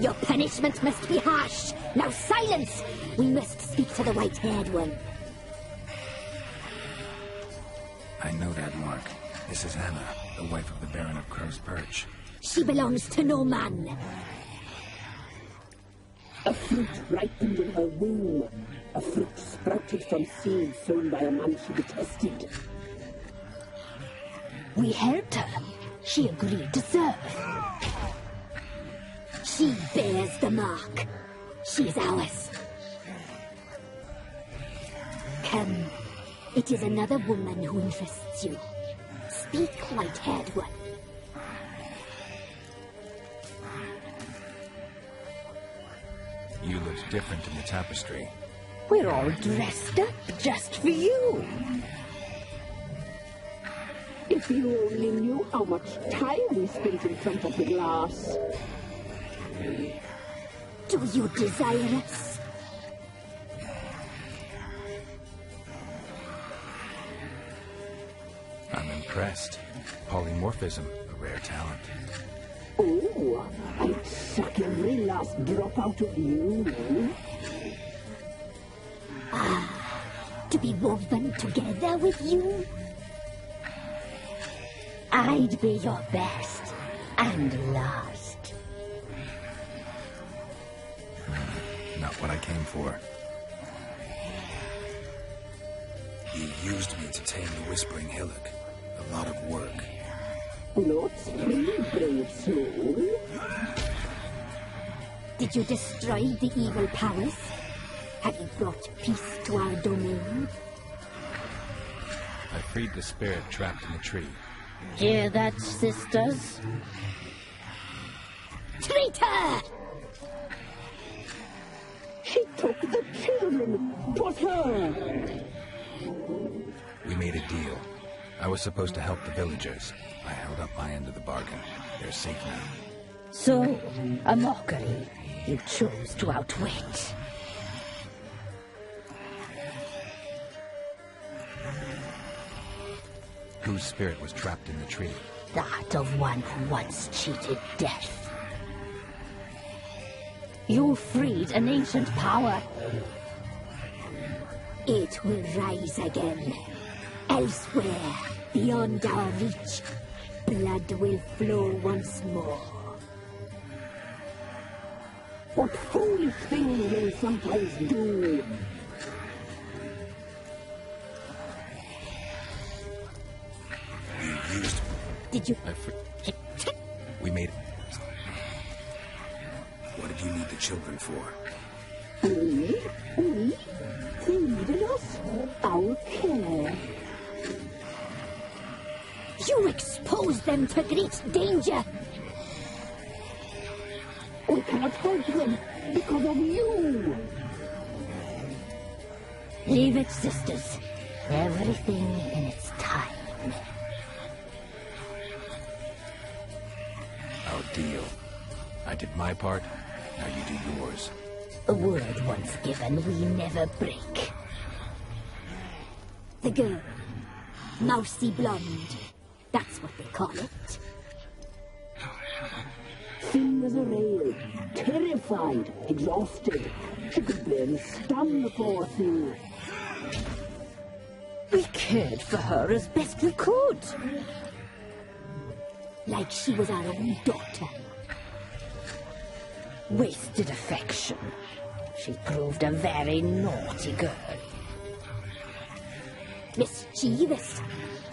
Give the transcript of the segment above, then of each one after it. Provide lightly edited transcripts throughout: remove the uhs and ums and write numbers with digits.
Your punishment must be harsh. Now silence! We must speak to the white-haired one. I know that mark. This is Anna, the wife of the Baron of Crow's Perch. She belongs to no man. A fruit ripened in her womb. A fruit sprouted from seed sown by a man she detested. We helped her. She agreed to serve. She bears the mark. She is ours. Come. It is another woman who interests you. Speak, white-haired one. You looked different in the tapestry. We're all dressed up just for you. If you only knew how much time we spent in front of the glass. Do you desire us? I'm impressed. Polymorphism, a rare talent. Oh, I'd suck every last drop out of you. To be woven together with you? I'd be your best and last. Not what I came for. You used me to tame the Whispering Hillock. A lot of work. Not free, brave soul. Did you destroy the evil powers? Have you brought peace to our domain? I freed the spirit trapped in the tree. Hear that, sisters? Traitor! She took the children. 'Twas her. We made a deal. I was supposed to help the villagers. I held up my end of the bargain. They're safe now. So, a mockery you chose to outwit. Whose spirit was trapped in the tree? That of one who once cheated death. You freed an ancient power. It will rise again. Elsewhere, beyond our reach, blood will flow once more. What foolish things they sometimes do. You used... Did you... We made... What did you need the children for? We? They needed us. Our care. You exposed them to great danger. We cannot help them because of you. Leave it, sisters. Everything in its time. Our deal. I did my part, now you do yours. A word once given, we never break. The girl. Mousy blonde. That's what they call it. Thin as a rail, terrified, exhausted. She could barely stand the poor thing. We cared for her as best we could. Like she was our own daughter. Wasted affection. She proved a very naughty girl. Mischievous,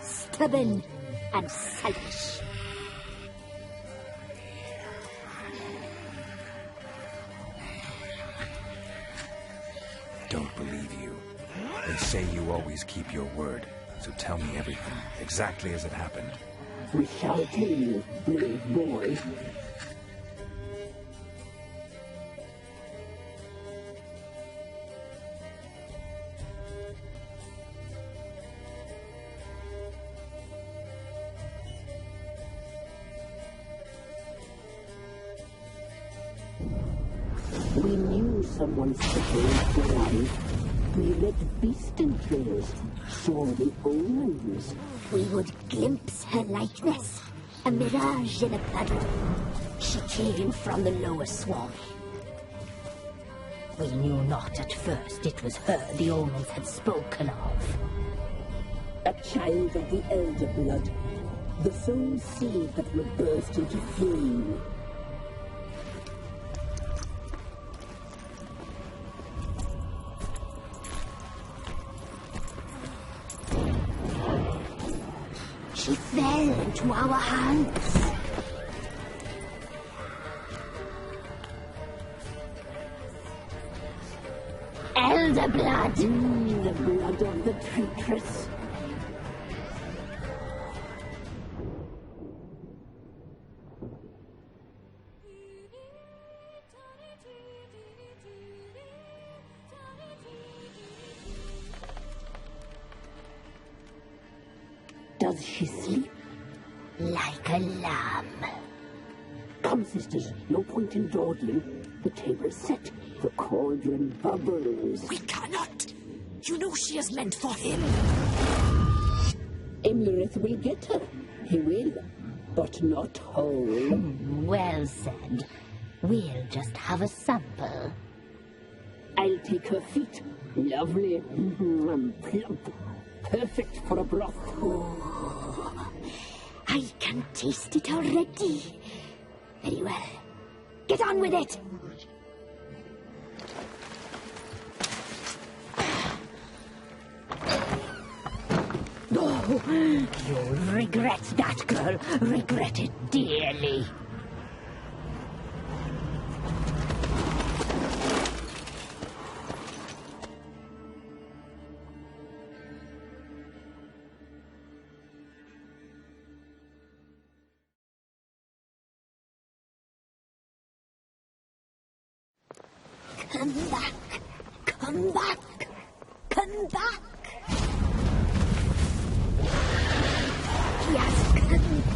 stubborn, and selfish. Don't believe you. They say you always keep your word, so tell me everything, exactly as it happened. We shall tell you, brave boy. We knew someone special was alive. We read beast tales, saw the omens. We would glimpse her likeness, a mirage in a puddle. She came from the lower swamp. We knew not at first it was her the omens had spoken of. A child of the elder blood. The soul seed that would burst into flame. She fell into our hands. Elder blood! The blood of the traitress. Does she sleep? Like a lamb. Come, sisters, no point in dawdling. The table's set. The cauldron bubbles. We cannot! You know she is meant for him. Imlerith will get her. He will, but not whole. Well said. We'll just have a sample. I'll take her feet. Lovely. Plump. Perfect for a broth. Oh, I can taste it already. Very well. Get on with it. Oh, you'll regret that, girl. Regret it dearly. Come back. Come back. Come back. Yes, come.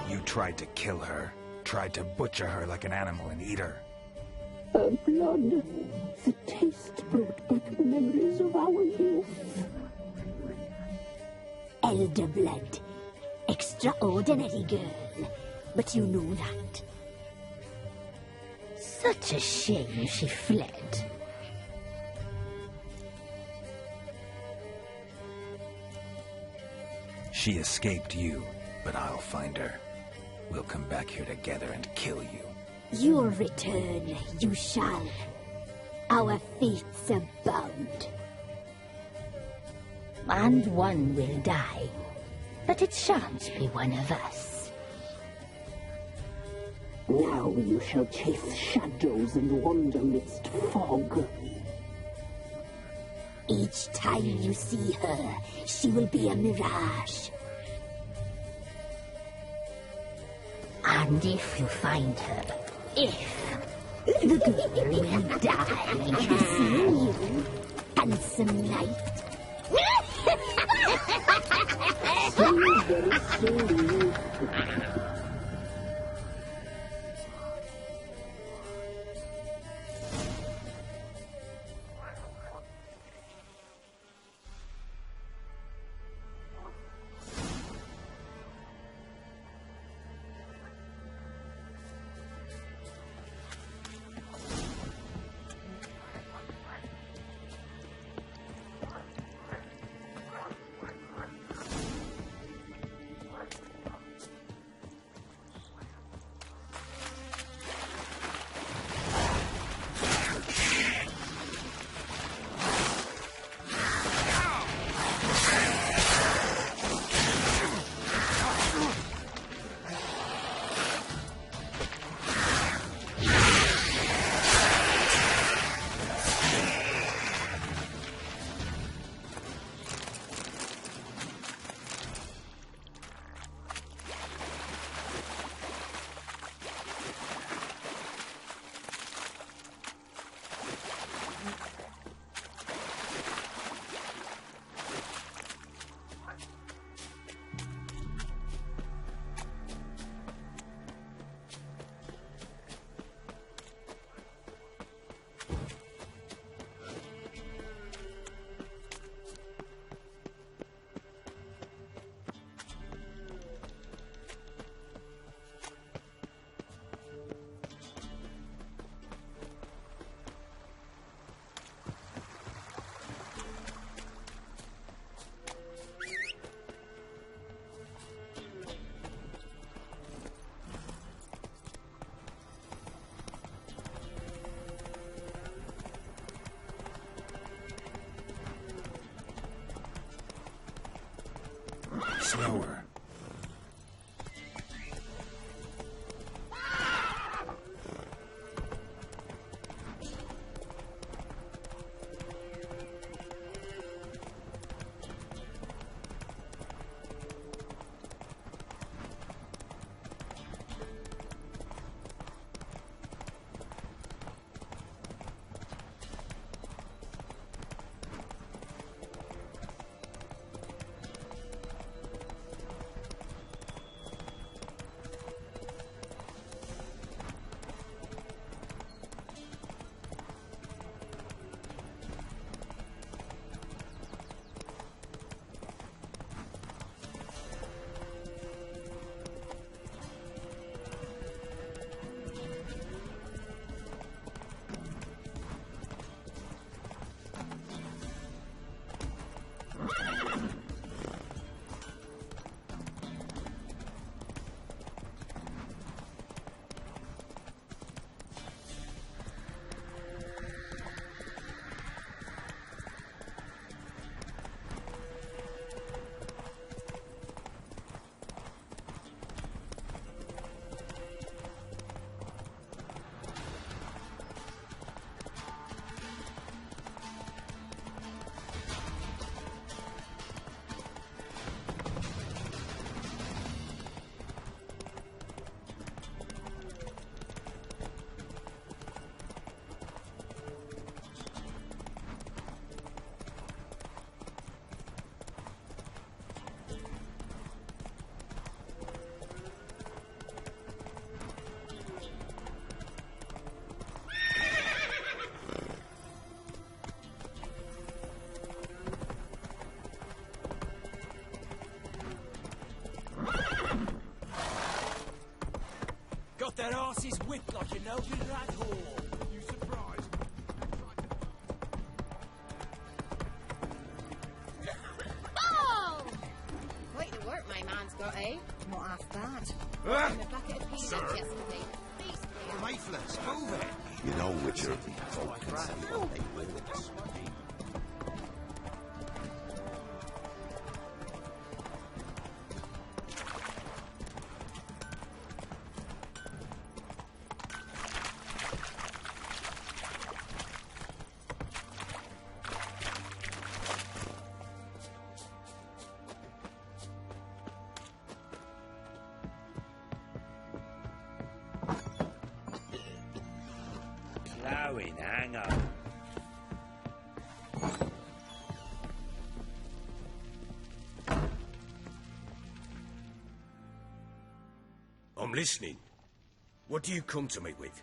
You tried to kill her. Tried to butcher her like an animal and eat her. Her blood. The taste brought back memories of our youth. Elder blood. Extraordinary girl. But you know that. Such a shame she fled. She escaped you, but I'll find her. We'll come back here together and kill you. You'll return, you shall. Our fates are bound. And one will die, but it shan't be one of us. Now you shall chase shadows and wander midst fog. Each time you see her, she will be a mirage. And if you find her, the girl will die. Kissing you, handsome knight. So very soon. Slower. Their asses whipped like an elfin rat whore. You surprised? Oh! Quite the work my man's got, eh? Not half bad. In a bucket of peanuts yesterday. Lifeless, move it! You know, Witcher, folk can say what they will. Hang on. I'm listening. What do you come to me with?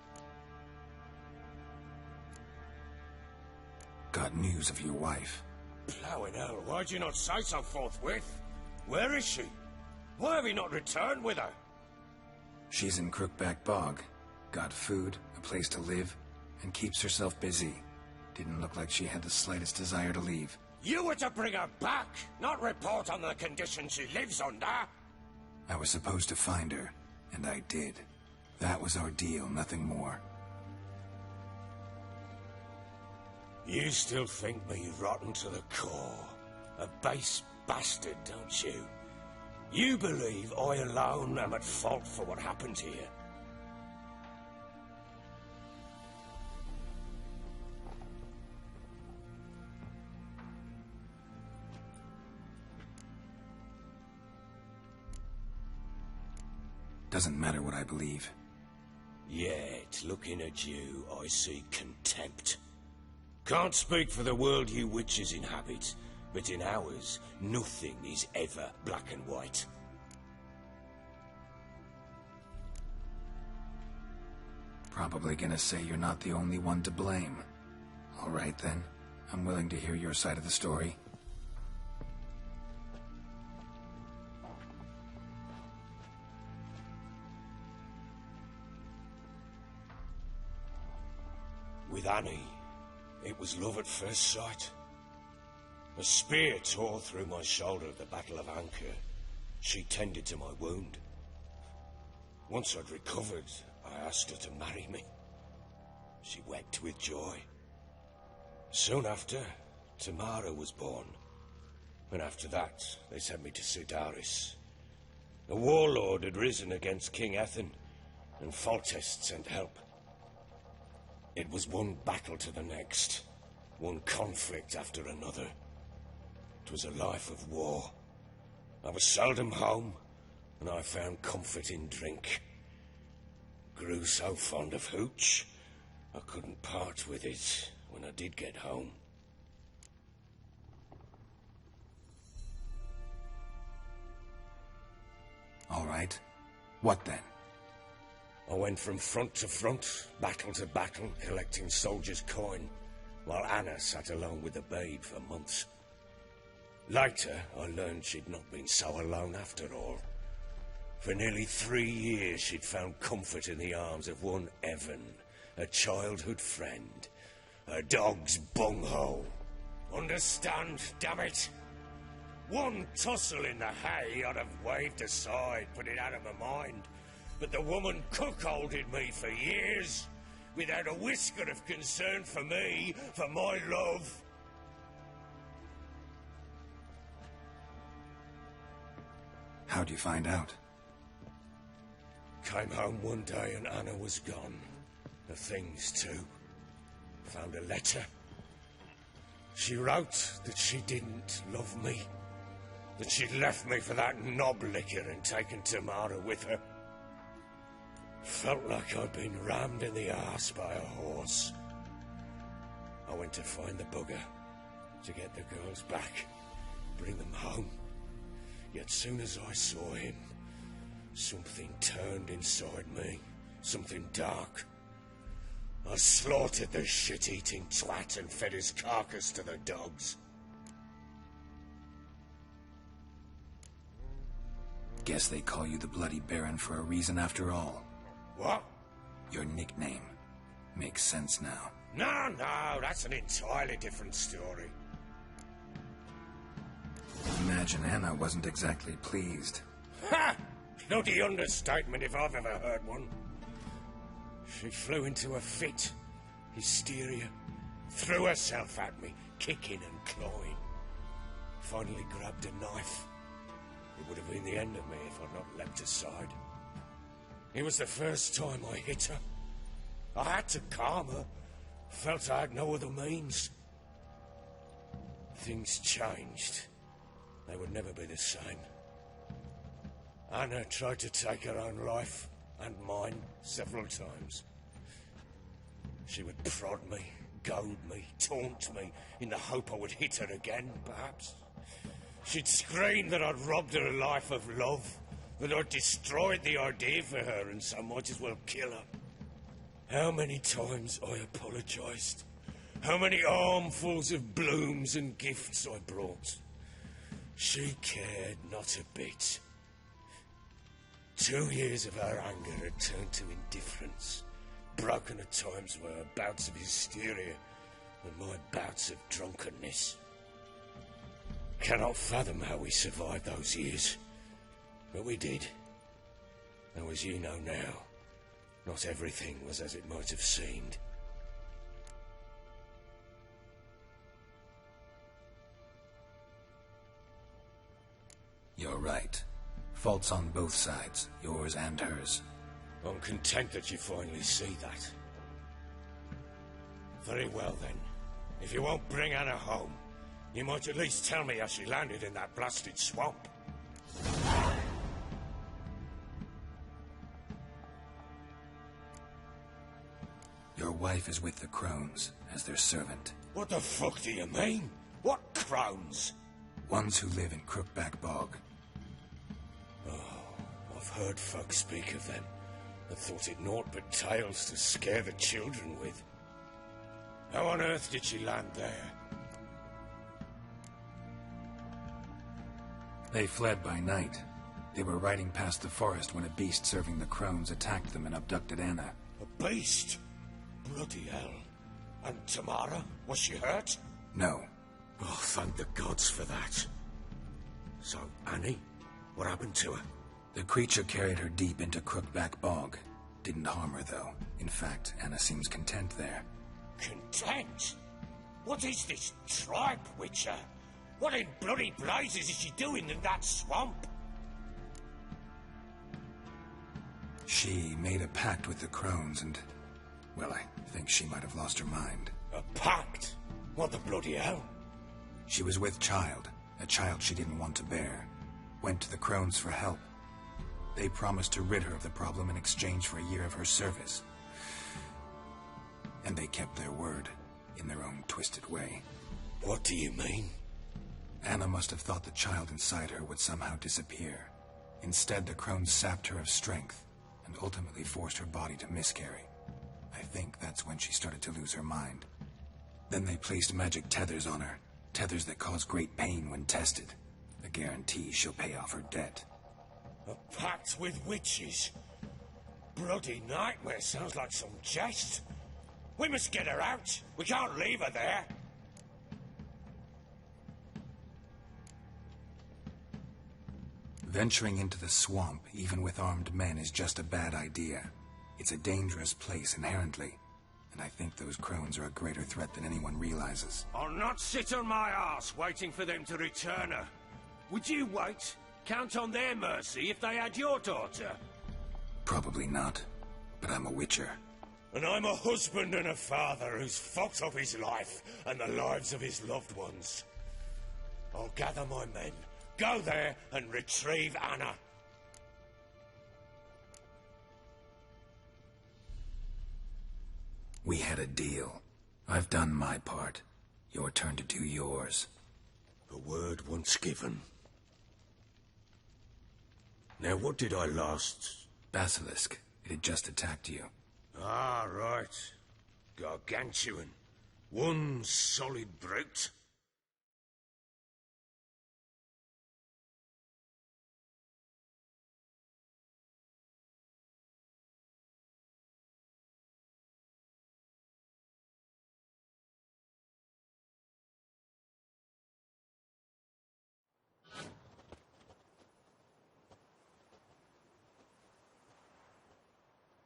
Got news of your wife. Plowing hell, why'd you not say so forthwith? Where is she? Why have you not returned with her? She's in CROOKBACK Bog. Got food, a place to live, and keeps herself busy. Didn't look like she had the slightest desire to leave. You were to bring her back, not report on the conditions she lives under. I was supposed to find her, and I did. That was our deal, nothing more. You still think me rotten to the core. A base bastard, don't you? You believe I alone am at fault for what happened here. Doesn't matter what I believe. Yet, looking at you, I see contempt. Can't speak for the world you witches inhabit, but in ours, nothing is ever black and white. Probably gonna say you're not the only one to blame. All right then, I'm willing to hear your side of the story. With Annie, it was love at first sight. A spear tore through my shoulder at the Battle of Anchor. She tended to my wound. Once I'd recovered, I asked her to marry me. She wept with joy. Soon after, Tamara was born. And after that, they sent me to CIRIS. A warlord had risen against King Ethan, and Foltest sent help. It was one battle to the next, one conflict after another. It was a life of war. I was seldom home, and I found comfort in drink. Grew so fond of hooch, I couldn't part with it when I did get home. All right. What then? I went from front to front, battle to battle, collecting soldiers' coin, while Anna sat alone with the babe for months. Later, I learned she'd not been so alone after all. For nearly 3 years, she'd found comfort in the arms of one Evan, a childhood friend, a dog's bunghole. Understand, damn it? One tussle in the hay I'd have waved aside, put it out of my mind. But the woman cuckolded me for years, without a whisker of concern for me, for my love. How'd you find out? Came home one day and Anna was gone. The things too. Found a letter. She wrote that she didn't love me. That she'd left me for that knob licker and taken Tamara with her. Felt like I'd been rammed in the arse by a horse. I went to find the bugger, to get the girls back, bring them home. Yet soon as I saw him, something turned inside me, something dark. I slaughtered the shit-eating twat and fed his carcass to the dogs. Guess they call you the Bloody Baron for a reason after all. What? Your nickname. Makes sense now. No, that's an entirely different story. Imagine Anna wasn't exactly pleased. Ha! Bloody understatement if I've ever heard one. She flew into a fit, Hysteria. Threw herself at me, kicking and clawing. Finally grabbed a knife. It would have been the end of me if I'd not leapt aside. It was the first time I hit her. I had to calm her. Felt I had no other means. Things changed. They would never be the same. Anna tried to take her own life, and mine, several times. She would prod me, goad me, taunt me, in the hope I would hit her again, perhaps. She'd scream that I'd robbed her life of love, that I'd destroyed the idea for her, and so might as well kill her. How many times I apologised. How many armfuls of blooms and gifts I brought. She cared not a bit. 2 years of her anger had turned to indifference, broken at times by her bouts of hysteria and my bouts of drunkenness. Cannot fathom how we survived those years, but we did. Though as you know now, not everything was as it might have seemed. You're right. Faults on both sides, yours and hers. I'm content that you finally see that. Very well then. If you won't bring Anna home, you might at least tell me how she landed in that blasted swamp. Your wife is with the crones, as their servant. What the fuck do you mean? What crones? Ones who live in Crookback Bog. Oh, I've heard folk speak of them, and thought it naught but tales to scare the children with. How on earth did she land there? They fled by night. They were riding past the forest when a beast serving the crones attacked them and abducted Anna. A beast? Bloody hell. And Tamara? Was she hurt? No. Oh, thank the gods for that. So, Annie? What happened to her? The creature carried her deep into Crookback Bog. Didn't harm her, though. In fact, Anna seems content there. Content? What is this tribe, Witcher? What in bloody blazes is she doing in that swamp? She made a pact with the crones and... well, I think she might have lost her mind. A pact? What the bloody hell? She was with child, a child she didn't want to bear. Went to the crones for help. They promised to rid her of the problem in exchange for a year of her service. And they kept their word, in their own twisted way. What do you mean? Anna must have thought the child inside her would somehow disappear. Instead, the crones sapped her of strength, and ultimately forced her body to miscarry. I think that's when she started to lose her mind. Then they placed magic tethers on her, tethers that cause great pain when tested. A guarantee she'll pay off her debt. A pact with witches? Bloody nightmare, sounds like some jest. We must get her out. We can't leave her there. Venturing into the swamp, even with armed men, is just a bad idea. It's a dangerous place inherently, and I think those crones are a greater threat than anyone realizes. I'll not sit on my arse waiting for them to return her. Would you wait? Count on their mercy if they had your daughter? Probably not, but I'm a witcher. And I'm a husband and a father who's fucked up his life and the lives of his loved ones. I'll gather my men, go there and retrieve Anna. We had a deal. I've done my part. Your turn to do yours. A word once given. Now, what did I last... Basilisk. It had just attacked you. Ah, right. Gargantuan. One solid brute.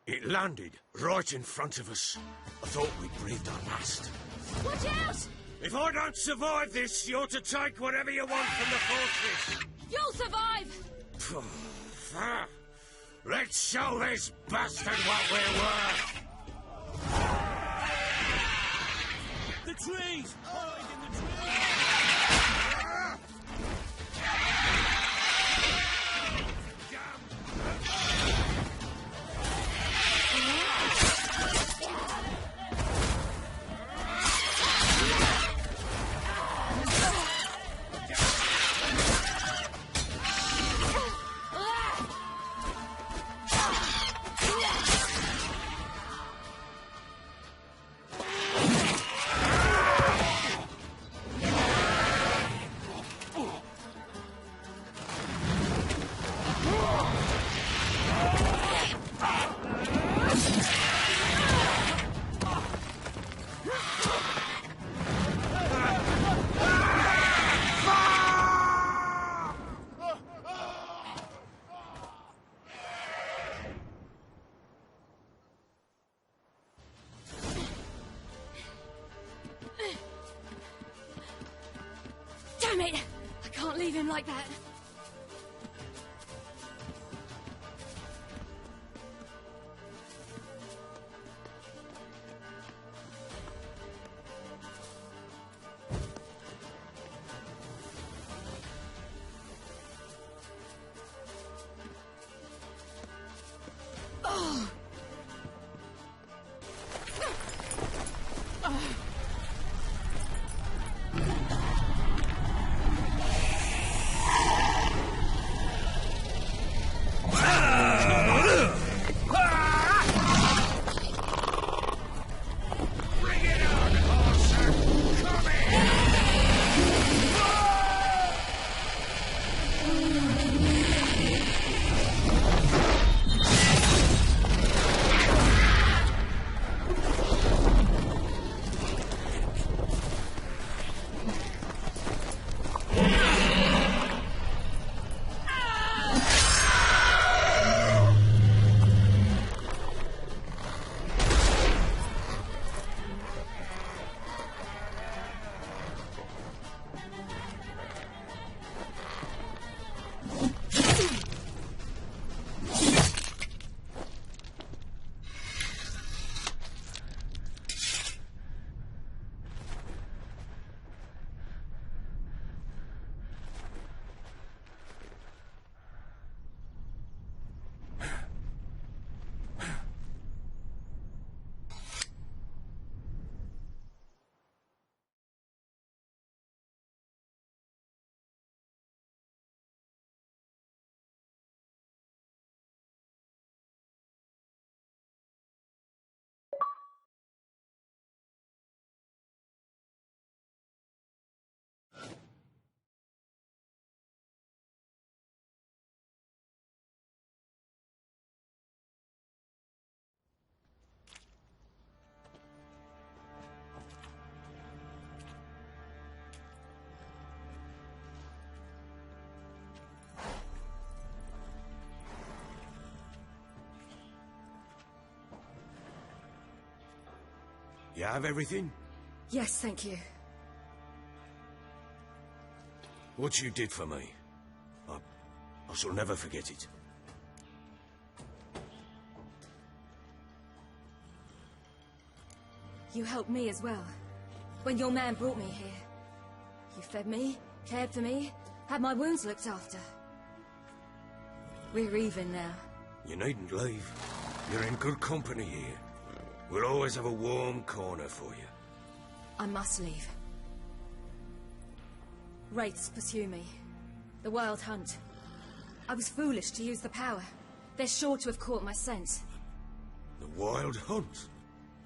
It landed right in front of us. I thought we'd breathed our last. Watch out! If I don't survive this, you're to take whatever you want from the fortress. You'll survive! Let's show this bastard what we're worth! The trees! Hide in the trees! Damn it! I can't leave him like that. You have everything? Yes, thank you. What you did for me, I shall never forget it. You helped me as well. When your man brought me here. You fed me, cared for me, had my wounds looked after. We're even now. You needn't leave. You're in good company here. We'll always have a warm corner for you. I must leave. Wraiths pursue me. The Wild Hunt. I was foolish to use the power. They're sure to have caught my scent. The Wild Hunt?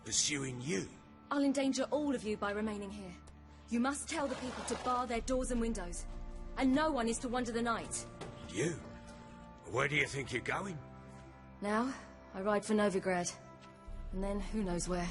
Pursuing you? I'll endanger all of you by remaining here. You must tell the people to bar their doors and windows. And no one is to wander the night. You? Where do you think you're going? Now, I ride for Novigrad. And then, who knows where.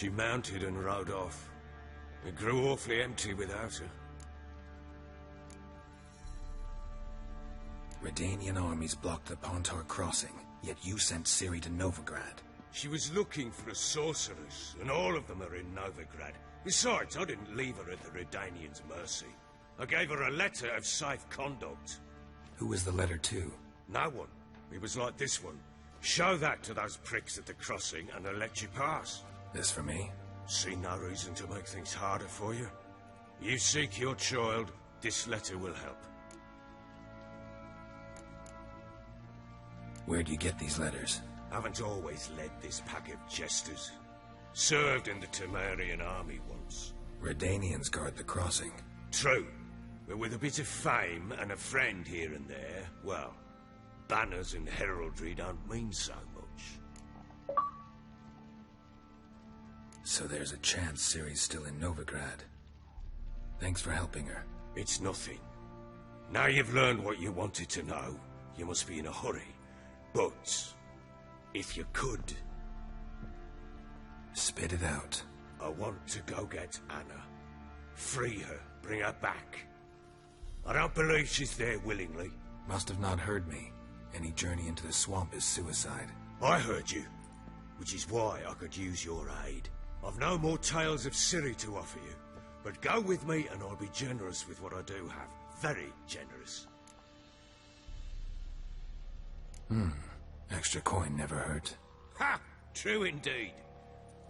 She mounted and rode off. It grew awfully empty without her. Redanian armies blocked the Pontar crossing, yet you sent Ciri to Novigrad. She was looking for a sorceress, and all of them are in Novigrad. Besides, I didn't leave her at the Redanians' mercy. I gave her a letter of safe conduct. Who was the letter to? No one. It was like this one. Show that to those pricks at the crossing, and they'll let you pass. This for me? See no reason to make things harder for you. You seek your child, this letter will help. Where'd you get these letters? Haven't always led this pack of jesters. Served in the Temerian army once. Redanians guard the crossing. True, but with a bit of fame and a friend here and there, well, banners and heraldry don't mean so much. So there's a chance Ciri's still in Novigrad. Thanks for helping her. It's nothing. Now you've learned what you wanted to know, you must be in a hurry. But, if you could... Spit it out. I want to go get Anna. Free her, bring her back. I don't believe she's there willingly. Must have not heard me. Any journey into the swamp is suicide. I heard you, which is why I could use your aid. I've no more tales of Ciri to offer you, but go with me and I'll be generous with what I do have. Very generous. Extra coin never hurt. Ha! True indeed.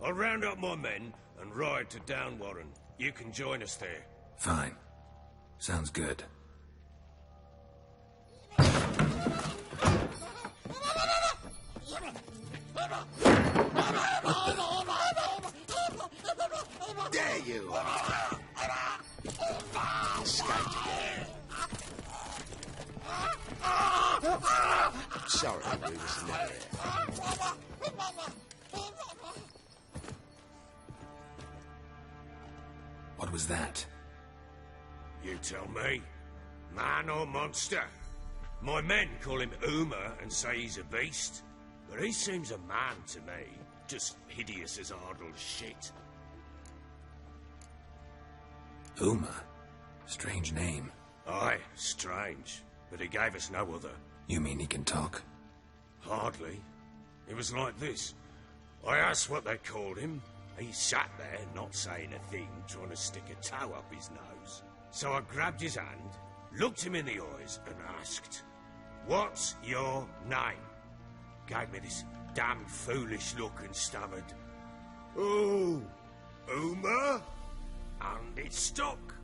I'll round up my men and ride to Downwarren. You can join us there. Fine. Sounds good. There you are. Escaped again. Sorry, we was never here. What was that? You tell me. Man or monster? My men call him Uma and say he's a beast. But he seems a man to me. Just hideous as Ardle's shit. Uma? Strange name. Aye, strange. But he gave us no other. You mean he can talk? Hardly. It was like this. I asked what they called him. He sat there, not saying a thing, trying to stick a toe up his nose. So I grabbed his hand, looked him in the eyes, and asked, "What's your name?" Gave me this damn foolish look and stammered, "Oh, Uma?" And it stuck.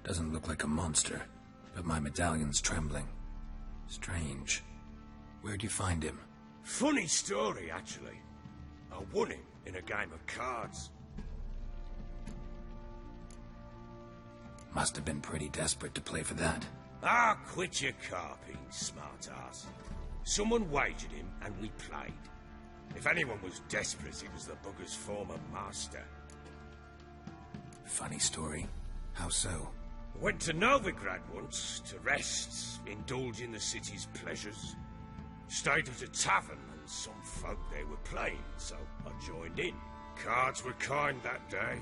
Doesn't look like a monster, but my medallion's trembling. Strange. Where'd you find him? Funny story, actually. I won him in a game of cards. Must have been pretty desperate to play for that. Ah, quit your carping, smart-ass. Someone wagered him, and we played. If anyone was desperate, it was the bugger's former master. Funny story. How so? Went to Novigrad once, to rest, indulge in the city's pleasures. Stayed at a tavern, and some folk there were playing, so I joined in. Cards were kind that day.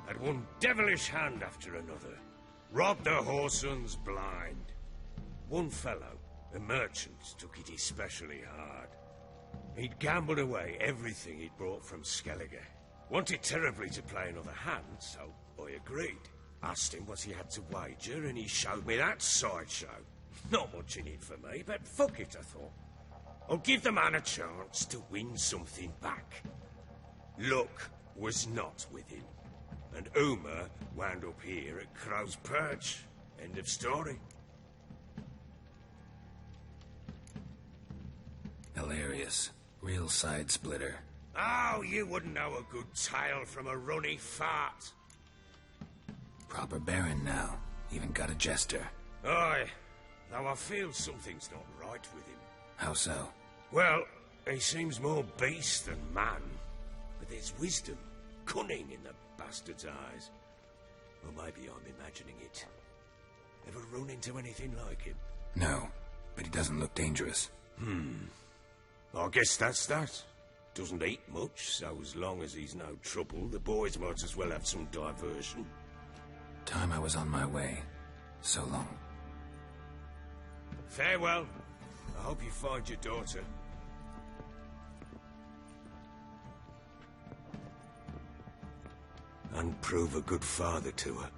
Had one devilish hand after another. Robbed the whoresons blind. One fellow, a merchant, took it especially hard. He'd gambled away everything he'd brought from Skellige. Wanted terribly to play another hand, so I agreed. Asked him what he had to wager, and he showed me that sideshow. Not much in it for me, but fuck it, I thought. I'll give the man a chance to win something back. Luck was not with him, and Uma wound up here at Crow's Perch. End of story. Hilarious. Real side splitter. Oh, you wouldn't know a good tale from a runny fart. Proper baron now. Even got a jester. Aye, though I feel something's not right with him. How so? Well, he seems more beast than man. But there's wisdom, cunning in the bastard's eyes. Or maybe I'm imagining it. Ever run into anything like him? No, but he doesn't look dangerous. I guess that's that. Doesn't eat much, so as long as he's no trouble, the boys might as well have some diversion. Time I was on my way. So long. Farewell. I hope you find your daughter. And prove a good father to her.